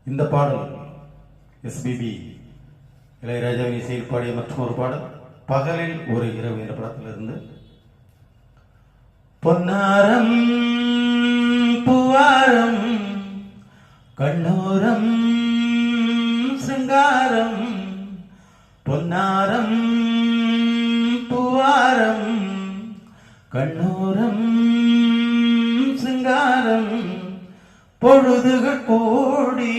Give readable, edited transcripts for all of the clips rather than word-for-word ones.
இந்த பாடல் எஸ்பிபி இளையராஜாவின் இசையில் பாடிய மற்றொரு பாடல் பகலில் ஒரு இரவு என்ற படத்திலிருந்து. பொன்னாரம் பூவாரம் கண்ணோரம் சிங்காரம், பொன்னாரம் பூவாரம் கண்ணோரம் சிங்காரம், பொழுதுகள் கோடி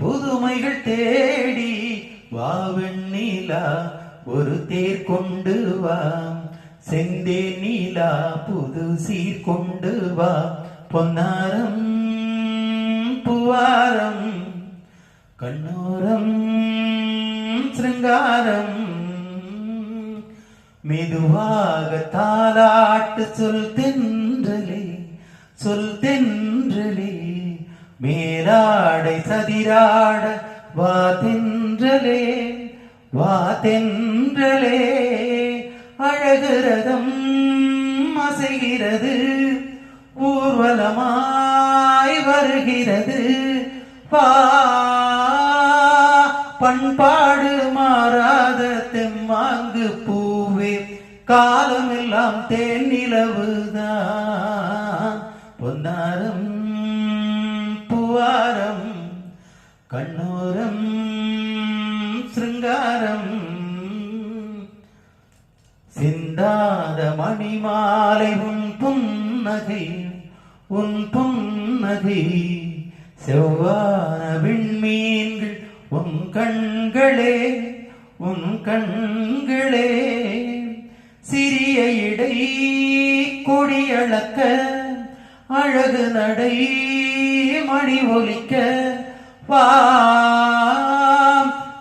புதுமைகள் தேடி வா வெண்ணிலா ஒரு தேர் கொண்டு வா, செந்தே நீலா புது சீர் கொண்டு வா, பொன்னாரம் பூவாரம் கண்ணோரம் சிருங்காரம், மெதுவாக தாலாட்டு சொல் தென்றலே சொல் தென்றலே, மேலாடை சதிராட வா தென்றலே வா தென்றலே, அழகுரதம் அசைகிறது ஊர்வலமாய் வருகிறது வா, பண்பாடு மாறாத தெம்மாங்கு பூவே காலமெல்லாம் தேன் நிலவுதான், பொன்னாரம் பூவாரம் கண்ணோரம் சிருங்காரம், சிந்தாத மணிமாலை உன் புன்னகை உன் புன்னகை, செவ்வான விண்மீன்கள் உன் கண்களே உன் கண்களே, சிறிய இடை கொடியளக்க அழகு நடை மணி ஒலிக்க வா,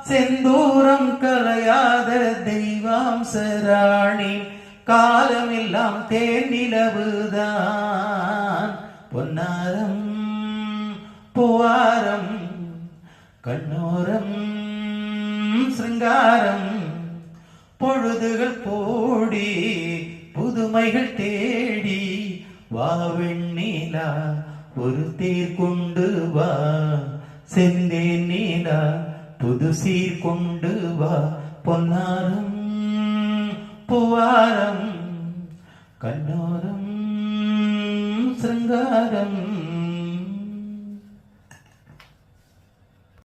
செந்தூரம் கலையாத தெய்வாம்சராணி காலமெல்லாம் தேன் நிலவுதான், பொன்னாரம் பூவாரம் கண்ணோரம் சிருங்காரம், பொழுதுகள் கோடி புதுமைகள் தேடி வா வெண்ணிலா ஒரு தேர் கொண்டு வா, செந்தே நீலா புது சீர் கொண்டு வா, பொன்னாரம் பூவாரம் கண்ணோரம் சிருங்காரம்.